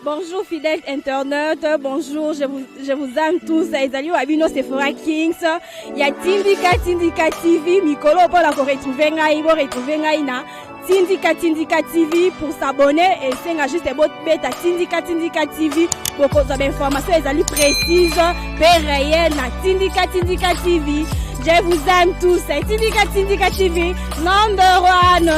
Bonjour fidèles internautes, bonjour, je vous aime tous. Ezali Wabino Sephora Kings. Il y a Tindika TV, Mikolo pour la retrouver ngai na Tindika TV pour s'abonner et c'est juste votre bêta Tindika TV pour cause d'informations ezali précises, réelles na Tindika TV. Je vous aime tous. Tindika TV, number one.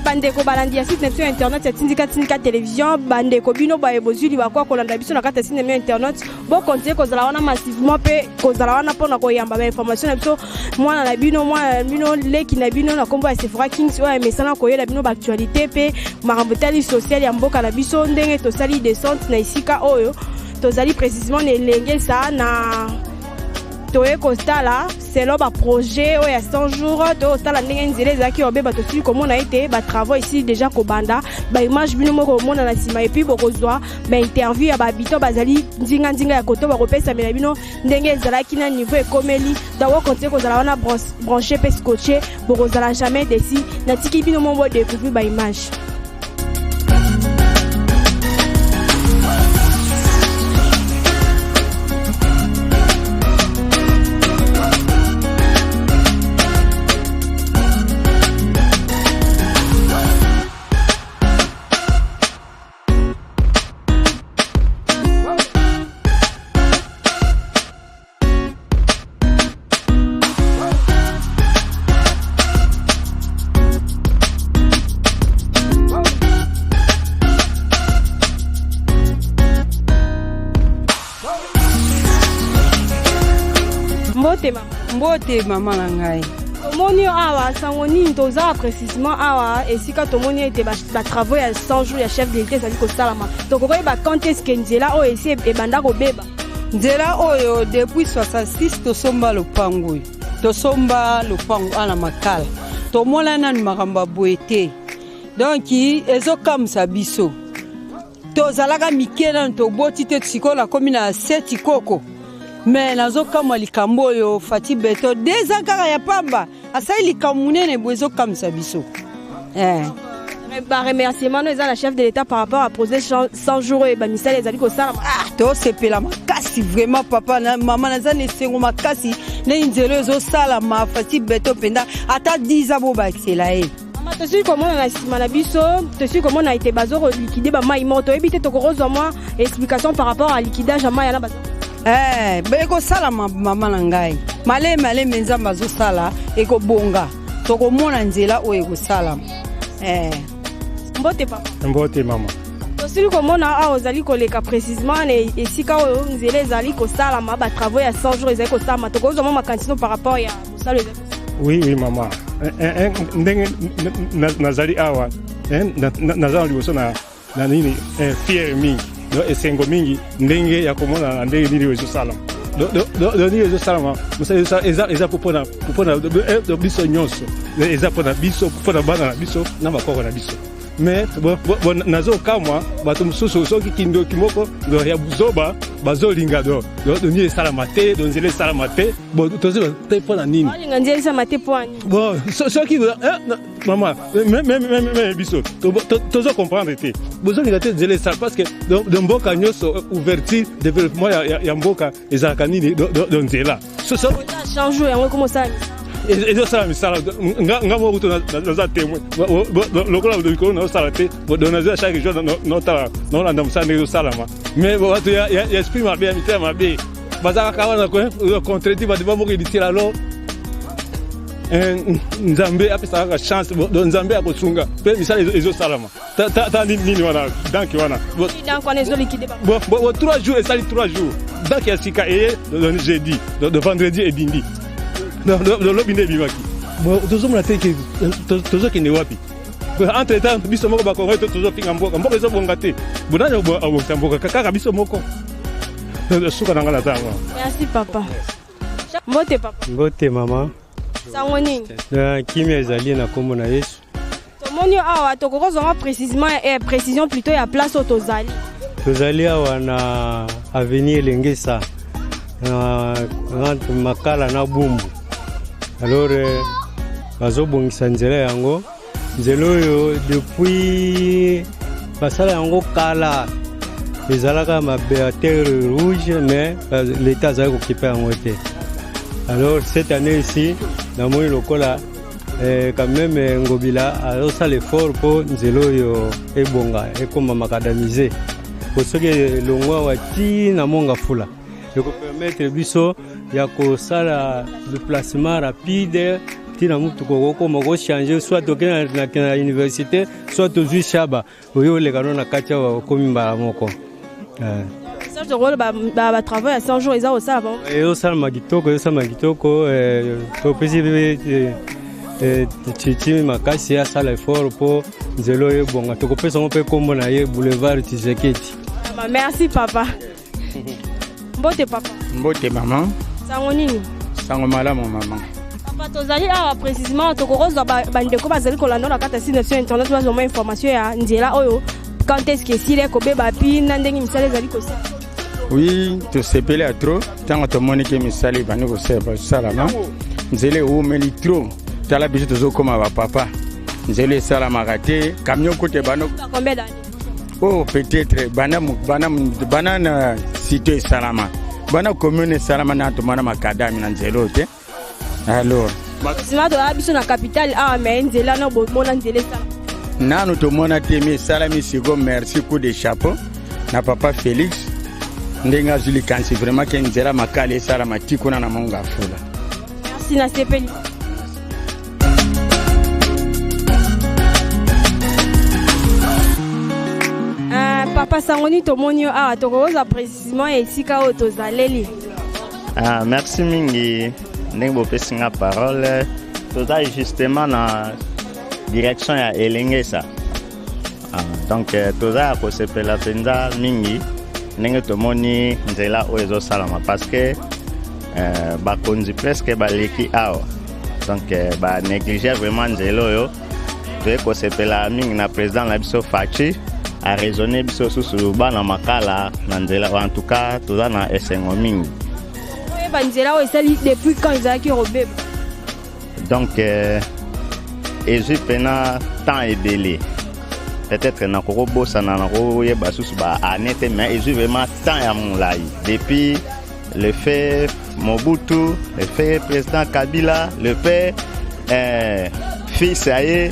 Bandeko balandia site net internet ya Tindika télévision bandeko bino ba ebozuli ba kwa kolanda biso na kata site net internet bo continuer kozala wana massivement pe kozala wana pona ko yamba ba information na biso mwana na bino leki na bino na kombo ya Sephora Kings o mesana ko yela bino ba actualité pe marambotali social ya mboka na biso ndenge to sali descente na isika oyo to zali précisément ne lenge sa na Toye Kostala, c'est là projet il y a 100 jours. Toye Kostala ndenge nzele zaki obeba to sili comment a été ba travaux ici déjà kobanda ba image bino moko mona na sima et puis bokozwa ba interview ya ba bito bazali ndinga ya koto ba kopesa mela bino ndenge ezalaki na niveau ekomeli dawo konte kozala wana brancher pe scotcher bokozala jamais desi na tiki bino mombo découvrir ba image. Mbote maman na ngai. Tomoni awa sangoni toza précisément awa esika tomoni ete ba travaux ya 100 jours ya chef de l'État zali ko salama. Tokokoyi ba compter skenzela o esi ebanda ko beba. Nzela oyo depuis 66 tosomba lopango. Tosomba lopango ana makala. Tomona na makamba boete. Donc ezokamsa biso. Tozalaka mikena toboti te tsikola komi na 7 koko. Mais nazo kama likambo yo fati beto dezakara ya pamba asai likambo nene bwezo kamsa biso. Ba remerciement nous la chef de l'État par rapport à projet 100 jours et ba misala ezali ko sala. To sepela makasi vraiment papa na maman nazane sengo makasi ne nzelo zo sala ma fati beto penda ata 10 abo ba excela e. Mama to suis comment na sima na biso, to suis comment a été bazo liquider ba mai moto ebite to korozo moi explication par rapport à liquidage à mai na bazo. Beko sala mama na ngai. Male menza mazo sala eko bonga. Toko mona nzela o eko sala. Mbote papa. Mbote mama. Tosili komona a ozali koleka précisément et esika o nzela ezali ko sala ma ba travaux ya 100 jours ezali ko sala toko zo mama quantité par rapport ya mosalo ezali. Oui mama. Ndenge nazali awa. Nazali liboso na nini fier mi. No esengo mingi ndenge ya komona ndenge nini wezo salama do nini wezo salama musa eza popona biso nyonso eza pona biso pona bana na biso na makoko na biso mais nazo kamwa bato mosusu soki kindoki moko ya buzoba bazolinga ni esalama te donzela esalama te tozoba te mpona nini soki mama meme biso tozo comprendre te bozolinga te nzela esala parce que do mboka nyonso ouverture développement ya mboka ezalaka nini do nzela ezosala misala nga moko to naza témoin lokola likolo naosala te naza chaque jour naolanda mosala ndenge ezosalama mais bato ya esprit mabe ya mitema mabe bazalaka wana contreti badeba moko elitila lo nzambe apesaka chance nzambe akosunga mpe misala ezosalama ta nini wana danki wana 3 jours esali 3 jours danki ya sika eye jeudi de vendredi ebindi lobi nde ebimaki tozomona te tozokende wapi entre temps biso moko bakongo tozofinga mboka ezobonga te bonani abongisa mboka kaka biso moko suka na nga na ntango. Merci papa. Mbote papa. Mbote mama. Sango nini? Kimia ezali na kombo na Yesu. Tomoni awa tokozonga précision plutôt ya place au tozali. Tozali awa na avenue Lengesa na rentre makala na bumbu. Alors bazobongisa nzela yango nzela oyo depuis basala yango kala ezalaka mabe ya terre rouge mais l'état azali kokipa yango te. Alors cette année ici namoni lokola quand même ngobila azosala effort mpo nzela oyo ebonga ekoma makadamize po soki elongwa wati na monga fula ekopermettre biso ya kosala déplacement rapide tina mutu kokokoma kochange soit okende na université soit ozwi shaba oyo olekano na kati awa okomi mbala moko. Travail à 100 jours ezosalama kitoko topesi titi makasi asala effort mpo nzela oyo ebonga tokopesa ngo mpe kombo na ye boulevard Tshisekedi. Merci papa. Mbote papa. Mbote maman. Sango nini? Sango malamu maman. Papa tozali awa précisément tokokozwa bandeko bazali kolanda na kata site sur internet bazoma information ya nzela oyo quand est-ce que sile kobeba pina ndenge misala ezali kosala. Oui, tosepeli atro ntango tomoni ke misala ebandi kosalama nzela eumeli tro tala biso tozokoma bapapa nzela esalamaka te camion kote bano combien d'années? Oh, peut-être bana na cité salama bana commune salama na tomana makadami na nzela te. Alors sima to abiso na capitale a mais nzela na bomona nzela salama nanu tomona te mi salami sigo merci coup de chapeau na papa Félix ndenga zuli kansi vraiment que nzela makale salama tikuna na monga fula. Merci na sepeli. Papa Sangoni tomoni awa tokoza précisément esika o tozaleli. Merci mingi ndenge bopesi nga parole toza justement na direction ya Elengesa. Donc toza kosepela penza mingi ndenge tomoni nzela oyo ezosalama parce que bakonzi presque baleki awa donc banéglige vraiment nzela oyo toye kosepela mingi na président na biso Fachi a raisonné biso susu bana makala na nzela en tout cas toza na esengo mingi. Nzela oyo esali depuis quand ezalaki robeba donc ezwi pena temps ebele peut-être na kokobosana na koyeba susu baane te mais ezwi vraiment temps ya molai depuis le fait Mobutu, le fait président Kabila, le fait fils aye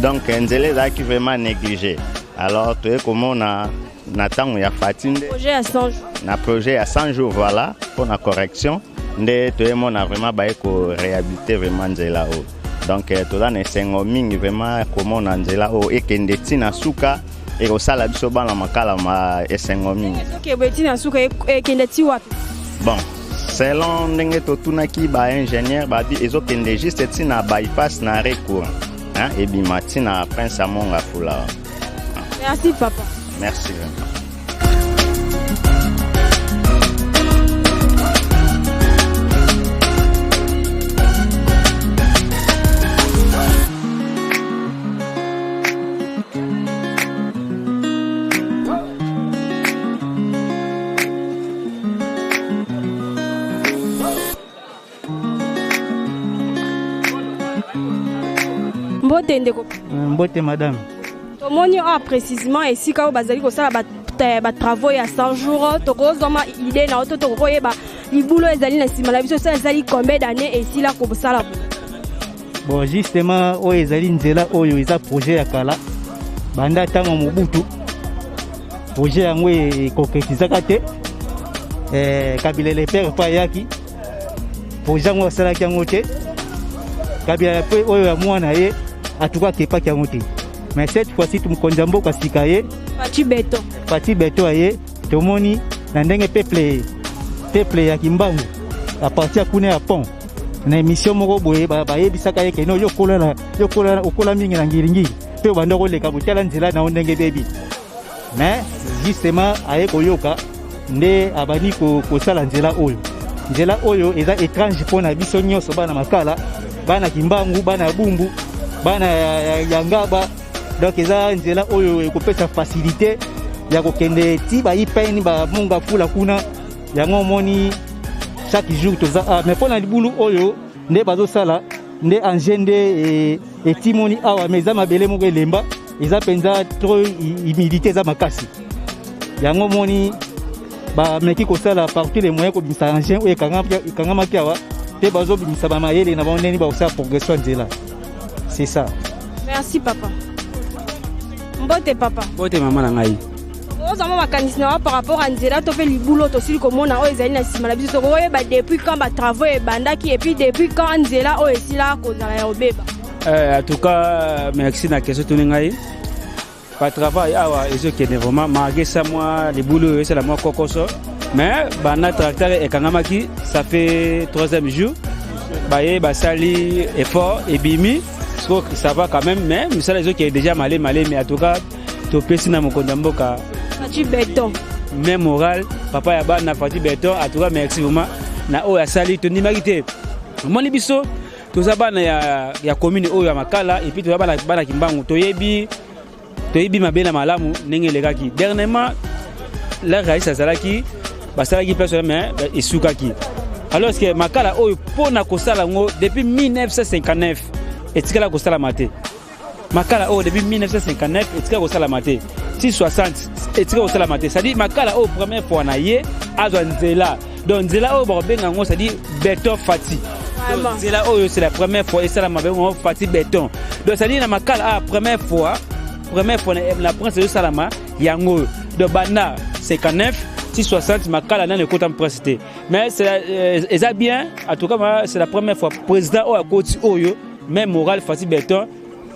donc nzela ezalaki vraiment négligé. Alors tu es comme on a ntango ya Fatinde projet à 100 jours na projet à 100 jours voilà pour la correction nde tu es mon a vraiment ba ko réhabiliter vraiment nzela o donc to da na sengo mingi vraiment comme on nzela o ekende tina suka e ko sala biso bana makala ma esengo mingi okay betina suka ekende ti wapi bon selon ndenge to tunaki ba ingénieur ba di ezokende juste tina bypass na recours hein et bimati na Prince Amonga Fula. Merci papa. Merci vraiment. Mbote ndeko. Mbote madame. Tomoni a précisément ici quand bazali ko sala ba travaux ya 100 jours to ko zoma idée na auto to ko yeba libulo ezali na sima la biso ça ezali combien d'années ici là ko sala. Bon justement o ezali nzela oyo eza projet ya kala banda tango mobutu projet yango ekoketisaka te Kabila le père pa yaki projet yango asalaki yango te Kabila pe oyo ya mwana ye atuka kepaki yango te. Mais cette fois-ci tumukonza mboka sika ye Fati Beto aye tomoni na ndenge peuple ya Kimbangu a partir kuna ya pont na émission moko boye bayebisaka ye keno yokola mingi na ngiringi pe banda koleka botala nzela na ndenge bebi. Mais justement aye koyoka nde abani kosala nzela oyo eza étrange pona biso nyonso bana makala bana Kimbangu bana Bumbu bana ya Ngaba. Donc eza nzela oyo ekopesa facilité ya kokende ti ba ipeni ba munga fula kuna yango moni chaque jour toza mais pona libulu oyo nde bazo sala nde angende et timoni awa meza mabele moko elemba eza penza trop humidité za makasi yango moni ba meki ko sala partout les moyens ko bimisa engin oyo kanga makiawa te bazo bimisa ba mayele na bondeni ba osala progression nzela. C'est ça. Merci papa. Mbote papa. Mbote maman na ngai. Ozama makanisi na par rapport à nzela to pe libulo to sili komona o ezali na sima na biso ko yeba depuis quand ba travaux e bandaki et puis depuis quand nzela o esila ko zala ya obeba. En tout cas merci na question to ngai. Pas travail awa ezo kene vraiment malgré ça moi libulo c'est la moi kokoso mais bana tracteur e kangamaki ça fait 3e jour. Baye basali effort et bimi. Ça va quand même, mais ça les autres qui est déjà malé, mais en tout cas, tu peux si na mokondamboka. Fati Beton. Même moral, papa yaba na Fati Beton, en tout cas merci vraiment. Na o ya sali to ni marité. Mon libiso, to za bana ya commune o ya makala et puis to bana Kimbangu to yebi mabena malamu ndenge lekaki. Dernièrement, la raïsa salaki, basalaki personne mais isukaki. Alors que makala o pona ko sala ngo depuis 1959. Et tu as la maté. Makala oh depuis 1959 et tu as la maté. 660 et tu as la maté. Ça dit Makala oh première fois na ye azwanzela. Donc nzela oh bengango ça dit béton Fati. Nzela oh c'est la première fois et ça la mabengo Fati béton. Donc ça dit na Makala première fois la prince de Salama yango de bana 59 660 Makala dans le côté en précité. Mais c'est bien en tout cas c'est la première fois président oh à côté oyo même moral Fati Beton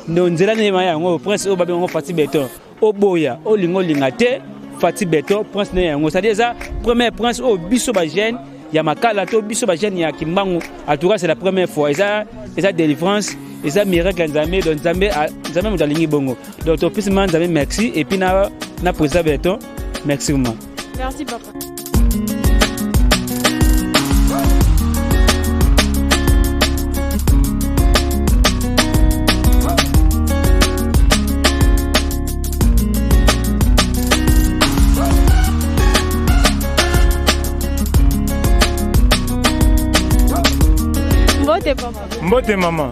non nzela ne maya ngo prince o babengo Fati Beton o boya o lingo lingate Fati Beton prince ne yango ça déjà premier prince o biso ba jeune ya makala to biso ba jeune ya Kimbangu en tout cas c'est la première fois et ça délivrance et ça miracle nzambe donc nzambe mudalingi bongo donc to plus man nzambe merci et puis na président Beton merci vraiment. Merci papa. Mbote maman.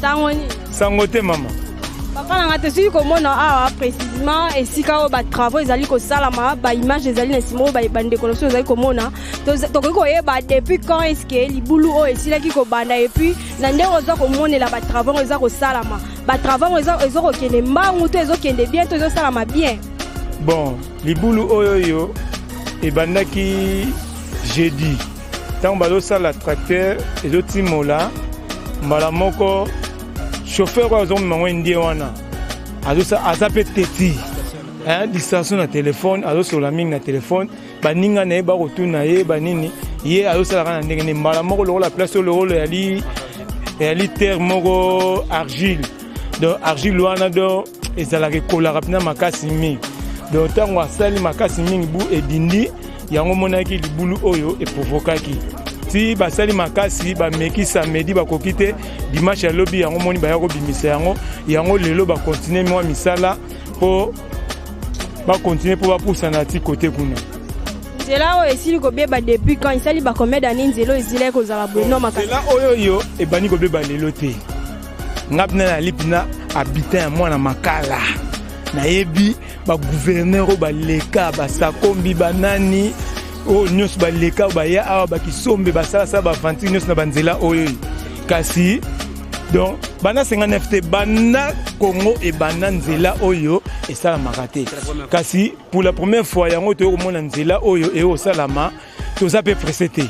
Sangoni. Sangote maman. Papa na ngate sui komona awa précisément esika o ba travaux ezali ko salama ba image ezali na simo ba bande connexion ezali komona to ko yeba depuis quand est-ce que libulu o esila ki ko banda et puis na ndenge oza komonela ba travaux ezali ko salama ba travaux ezali ko kende mbangu to ezali kende bien to ezali salama bien. Bon, libulu oyo e bandaki jeudi. Tant bazo sala tracteur ezo timola mbala moko chauffeur wa zomma wendie wana aza pe teti distraction na téléphone azo sola mingi na téléphone baninga na ye ba kotuna ye banini ye azo sala kana ndenge ne mbala moko lo la place le rôle ya li terre moko argile donc argile wana do ezalaka kola rapina makasi mingi donc tango asali makasi mingi bu ebindi yango monaki libulu oyo eprovokaki ti basali makasi bameki samedi bakoki te dimanche ya lobi yango moni baya kobimisa yango lelo bakontinue mwa misala mpo bakontinue mpo bapusana ti kote kuna nzela oyo esili kobeba depuis quand esali bacombien d'années nzela ezila ekozala boye no makasi nzela oyo yo ebani kobeba lelo te nga mpena na lipi habitant ya mwana makala nayebi bagouverneur oyo baleka basakombi banani oyo nyonso baleka oyo baya awa bakisombe basalasala baventure nyonso na banzela oyo kasi donc bana 59 te bana Congo et bana nzela oyo esalamaka te kasi pour la première fois yango toyokomona nzela oyo eosalama toza mpe presse te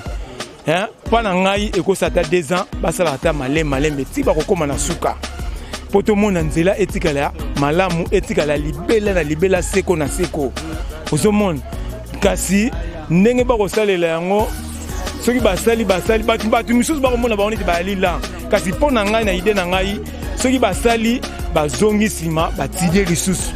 mpa na ngai ekosata 2 ans basalaka ta malembe ti bakokóma na suka po tomona nzela etikala malamu etikala libela na libela seko na seko ozomona kasi ndenge bakosalela yango soki basali bato misusu bakomona bango neti bayalila kasi mpo na ngai na ide na ngai soki basali bazongi nsima batidie lisusu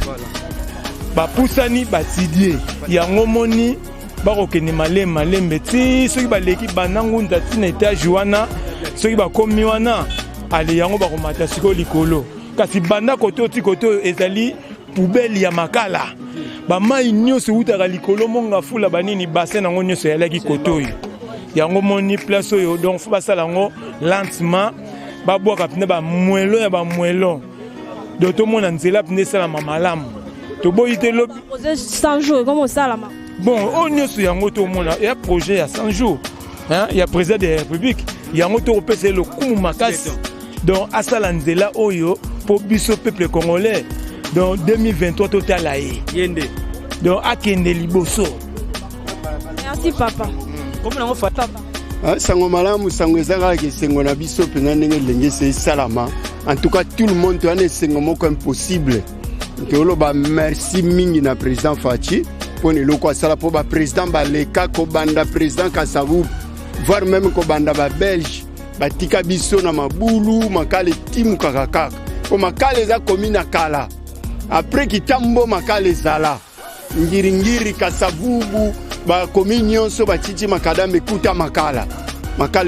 bapusani batidie yango moni bakokende malembe ti soki baleki banangunda ti na etage wana soki bakomi wana ale yango bakomata sikoyo likolo kasi banda kote oti kote oyo ezali poubele ya makala bamai nyonso eutaka likolo monga fula banini basin nango nyonso eyalaki kote oyo yango moni place oyo donc fo basala yango lentement babwaka mpena bamwelo ya bamwelo do tomona nzela mpena esalama malamu toboyi te lobi 100 jours comme osalama bon oyo nyonso yango tomona ya projet ya 100 jours ya président de la république yango tokopesa ye lokumu makasi donc asala nzela oyo po biso peuple congolais donc 2023 totala ye yende donc akende liboso. Merci papa. Comme nango fata sango malamu sango ezaka ke sengo na biso pena ndenge lenge se salama en tout cas tout le monde to ane sengo moko impossible que oloba merci mingi na président Fachi pone loko asala po ba président baleka ko banda président Kasavu voire même ko banda ba belge batika biso na mabulu makale timu kakaka po makale za commune kala après kitambo makale zala ngiri Kasavubu ba commune nyonso batiti makadambe kuta makala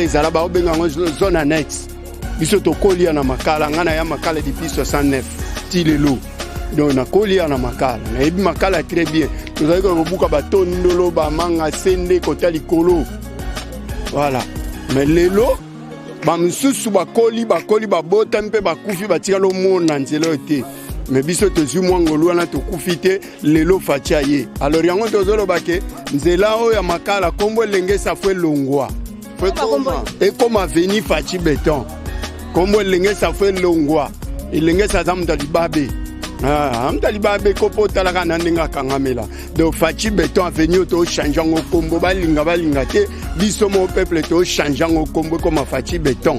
ezala ba obenga zone annexe biso to kolia na makala ngana ya makala depuis 69 ti lelo donc na kolia na makala na yebi makala très bien tozali ko buka batoni ndolo ba manga sende kota likolo voilà mais lelo ba msusu bakoli babota mpe bakufi batika lo mona nzelo te mais biso tozu mwangolu wana tokufi te lelo fatia ye alors yango tozoloba ke nzela oyo ya makala kombo elenge safwe longwa fwe koma ekoma veni fachi beton kombo elenge safwe longwa elenge saza mutalibabe mutalibabe kopo talaka na ndenge akangamela donc fachi beton aveni to change ngo kombo balinga te biso mo peuple to change ngo kombo koma fachi beton.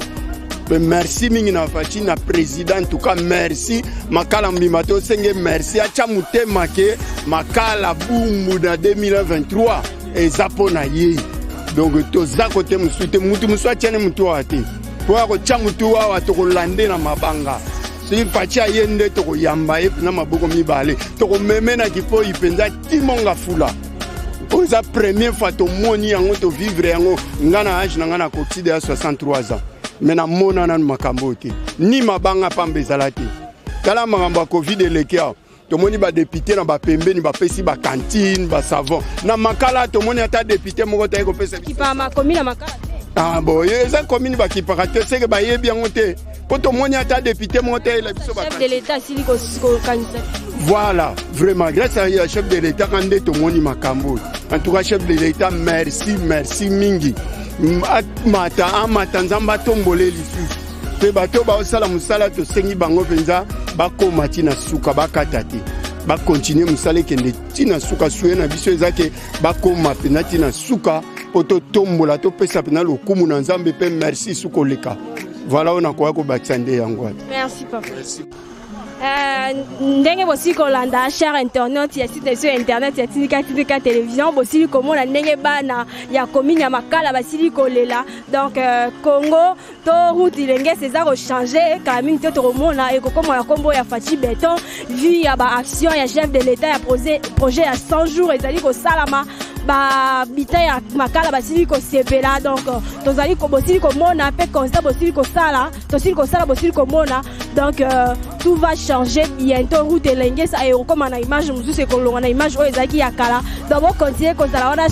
Merci mingi na fachi na président en tout cas merci makala mbimato senge merci acha mutema ke makala bumbu na 2023 ezapo na ye donc toza kote musute mutu muswa tiene mutu ate po ko cha mutu wa to kolande na mabanga si fachi ayende to koyamba e na maboko mibale to ko memena kipo ipenza timonga fula oza première fois to moni yango to vivre yango ngana age na ngana kotide ya 63 ans. Mena mona na makambo te ni mabanga pamba ezala te tala makambo ya covid elekea tomoni ba député na ba pembeni ba pesi ba cantine ba savon na makala tomoni ata député moko ta ko pesa kipa ma commune makala ah bon yeza commune ba kipa te c'est que ba yebi yango te po tomoni ata député moko ta la biso ba chef de l'état sili ko candidat voilà vraiment grâce à chef de l'état kande tomoni makambo en tout cas chef de l'état merci mingi amata nzamba tombole lisusu pe bato baosala musala tosengi bango penza bakoma tina suka bakata te bakontinue musala ekende tina suka suye na biso ezake bakoma pena tina suka po totombola topesa pena lokumu na nzambe pe merci sukoleka voilà on akoya kobakisa nde yango. Merci papa. Ndenge bosi kolanda cher internet ya site sur internet ya Tindika télévision bosi komona ndenge bana ya commune ya makala basili kolela donc Congo to route lenge ceza ko changer kamine te to komona e kokoma ya kombo ya Fachi Beton vu ya ba action ya chef de l'état ya projet ya 100 jours ezali ko salama ba bita ya makala basili ko sepela donc tozali ko bosili komona pe constat bosili ko sala bosili komona donc tout va changer bientôt route elenge ça et comme na image mususu ekolonga na image oyo ezaki ya kala donc continuer kozala wana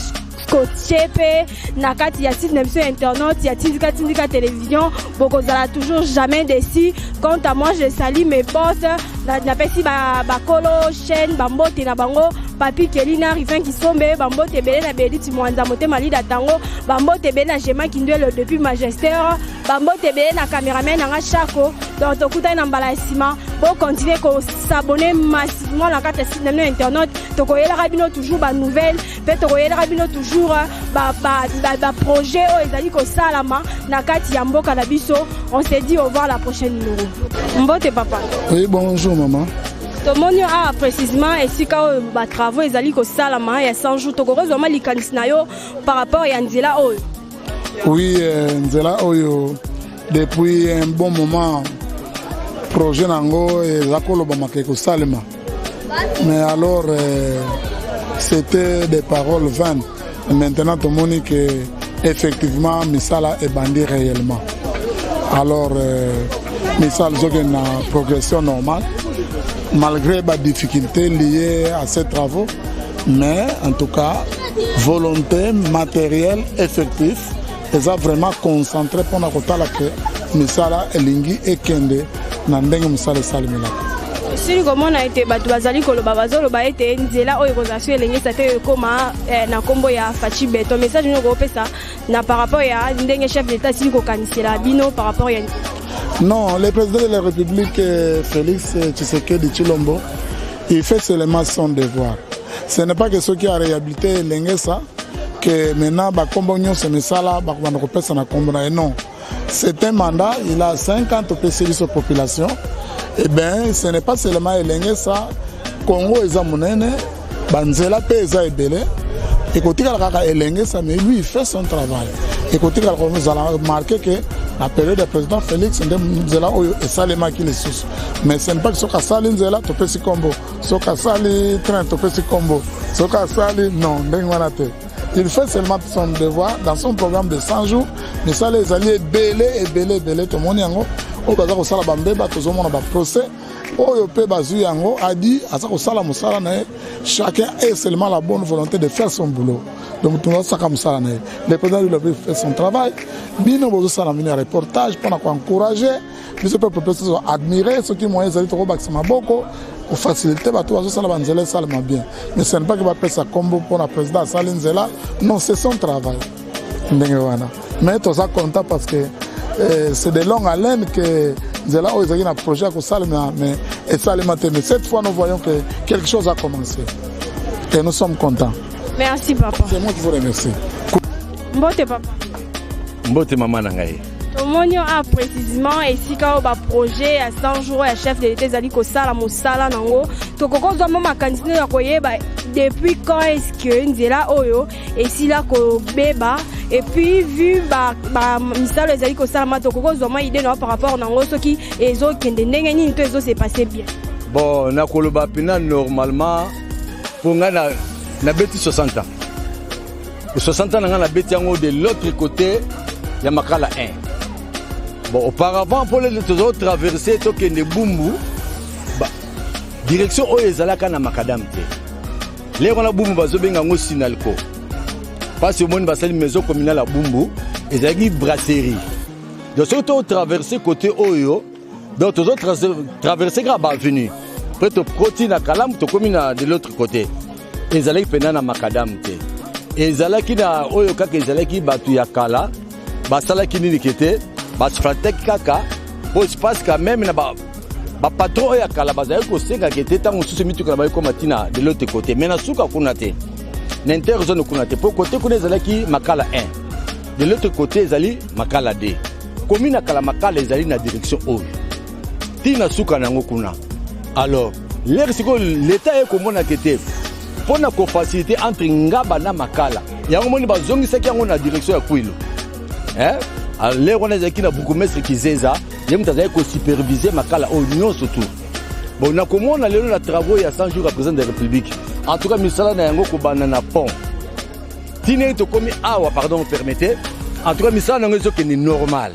kochepe na kati ya site d'émission internet ya Tindika télévision bokozala toujours jamais déçu. Quant à moi je salue mes boss na pesi ba kolo chaîne bambote na bango Papi Kelina Rivin Kisombe bambote belé na Beliti Mwanza Motema Lida Tango bambote belé na Gema Kindwelo depuis Majesteur bambote belé na cameraman na Chako donc tokuta na mbala sima pour continuer ko s'abonner massivement na carte site internet tokoyela rabino toujours ba nouvelle pe tokoyela rabino toujours ba projet o ezali ko salama na kati ya mboka na biso. On se dit au revoir la prochaine numéro. Mbote papa. Oui, bonjour maman. Tomoni a précisément et si quand ba travaux ezali ko salama ya 100 jours tokorezo ma likanisi na yo par rapport ya nzela oyo. Oui, nzela oyo depuis un bon moment projet nango ezakoloba makeko salama. Mais alors c'était des paroles vaines. Maintenant tomoni que effectivement misala est bandé réellement. Alors misala zoke na progression normale. Malgré les difficultés liées à ces travaux, mais en tout cas, volonté, matériel, effectif, ils ont vraiment concentré pour la côté que Misala Elingi et Kende n'andeng Misala Salimela. Si comment a été battu bazali ko lobabazo loba été nzela o ekozation elengi sa te koma na kombo ya Fachi Beto message no ko pesa na par rapport ya ndenge chef d'état si ko kanisela bino par rapport ya. Non, le président de la République, Félix Tshisekedi Tshilombo, il fait seulement son devoir. Ce n'est pas que ceux qui ont réhabilité l'Engesa, que maintenant, non. C'est un mandat, il a 50 PCI sur la population. Eh bien, ce n'est pas seulement l'Engesa, Congo et Zamounene, Banzela Pesa et Belé. Écoutez, mais lui, il fait son travail. Écoutez, nous allons remarquer que la période du président Félix Nzela et Salema qui les sous. Mais ce n'est pas que ce Sali Nzela, tu peux si combo. Ce Sali train, tu peux si combo. Ce Sali, non, il fait seulement son devoir dans son programme de 100 jours. Mais ça, les alliés belé, tout le monde yango. Au bazar au salabambe, tout le monde a procès. Au pe bazu yango a dit à ça au salamusala chacun a seulement la bonne volonté de faire son boulot. Donc tout le monde ça comme ça. Le président de la République fait son travail. Bino bozo salamine un reportage pour encourager. Les peuples peuvent admirer ceux qui moyens d'aller trop baxima beaucoup pour faciliter bah tout ça la banzela salama bien. Mais ce n'est pas que va faire ça combo pour la président Salinzela. Non, c'est son travail. Mais tout ça content parce que c'est de longue haleine que Nzela a eu un projet pour Salima, mais cette fois nous voyons que quelque chose a commencé. Et nous sommes contents. Merci papa. C'est moi qui vous remercie. Mbote papa. Mbote maman nangaye. Tomonio a précisément ici quand on a projet à 100 jours à chef de l'État zali ko sala mosala nango. Tokoko zo mama candidat ya koyeba depuis quand est-ce que Nzela oyo et si là ko beba et puis vu misala ezali ko sala ma tokoko zo ma idée par rapport nango soki ezo kende ndenge nini to ezo se passer bien. Bon na koloba pina normalement pour nga na beti 60 ans. 60 ans na beti yango de l'autre côté ya makala 1. Bon, auparavant, pour les autres traverser, toke ne bumbu, direction Oyezalaka na Makadam. Les gens bumbu bazobenga ngo sinalco. Parce que mon basali maison communale à bumbu, et zagi brasserie. Donc surtout traverser côté Oyo, donc tous autres traverser grave avenue. Après tu continues à Kalam, tu communes de l'autre côté. Et zalaki pena na Makadam. Et zalaki na Oyo kaka zalaki batu ya kala, basala kinini kete. Basfratek kaka pour espace quand même na ba patron ya kala baza ko senga kete tango susu mitu kala ba ko matina de l'autre côté mais na suka kuna te na interzone kuna te pour côté kuna ezalaki makala 1 de l'autre côté ezali makala 2 commune kala makala ezali na direction oyo tina suka nango kuna alors l'air siko l'état est comme on a kete pour na ko faciliter entre ngaba na makala yango moni bazongisa ki yango na direction ya kuilo alors les on a qui na bourgmestre Kizeza yem tazaye ko superviser makala union surtout bon na comment on a le na travaux il y a 100 jours à président de la République en tout cas misala na yango ko banana pont tine to komi awa pardon permettez en tout cas misala na ngozo que ni normal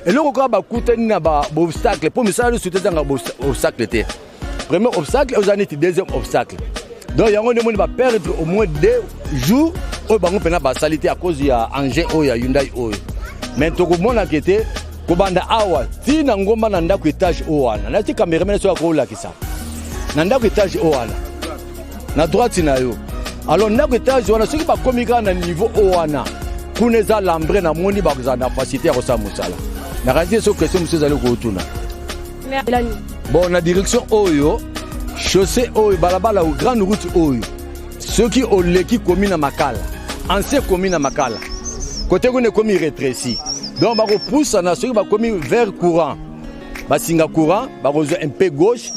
et le ko ba kutani na ba obstacle pour misala le soutenir nga obstacle té premier obstacle aux années deuxième obstacle donc yango ne moni va perdre au moins 2 jours oyo bango mpena basali te à cause ya engin oyo ya Hyundai oyo mais tokomonaka ete kobanda awa ntina ngomba na ndako étage oyo wana nati cameraman so akolakisa na ndako étage oyo wana na droite na yo alors ndako étage wana soki bakomi kaka na niveau oyo wana kuna eza lambre namoni bakozala na facilité ya kosala mosala nakanisi so question mosu ezali kootuna bon na direction oyo chaussée oyo balabala grande route oyo soki oleki komi na makala ancien komi na makala côté kuna komi rétréci donc bakopusana soki bakomi vers courant basinga courant bakozwa un peu gauche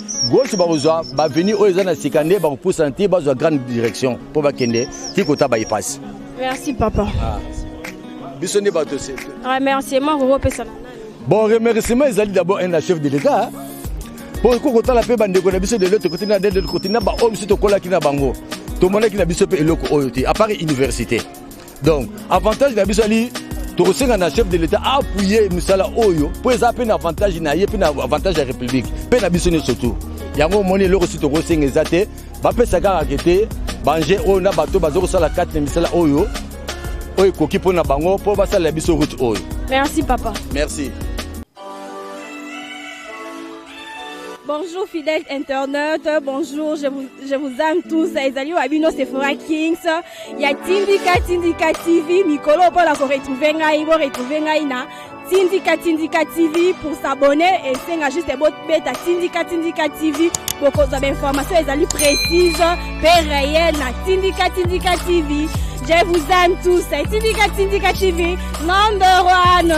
bakozwa baveni oyo eza na sikande bakopusana te bazwa grande direction mpo bakende ti kota baipasi. Merci papa. Biso nde bato se. Remerciement kokopesa na nani? Bon remerciement ezali d'abord un chef de l'État pour kokotala pe bandeko na biso de l'autre côté na de côté na ba homme si tokolaki na bango tomonaki na biso pe eloko oyo te à part université donc avantage na biso ali tokosenga na chef de l'État appuyer misala oyo po eza pe na avantage na ye pe na avantage ya république pe na biso ne surtout yango moni eloko si tokosenga eza te bapesa kaka kete banje oyo na bato bazokosala kati na misala oyo oyo koki mpona bango mpo basala biso route oyo. Merci papa. Merci. Bonjour fidèles internautes, bonjour, je vous aime tous. Ezali Wabino Sephora Kings. Il y a Tindika TV, Mikolo pour la retrouver ngai na Tindika TV pour s'abonner et c'est juste des bots bêta Tindika TV pour cause d'informations ezali précises, réelles na Tindika TV. Je vous aime tous. Tindika TV, number one.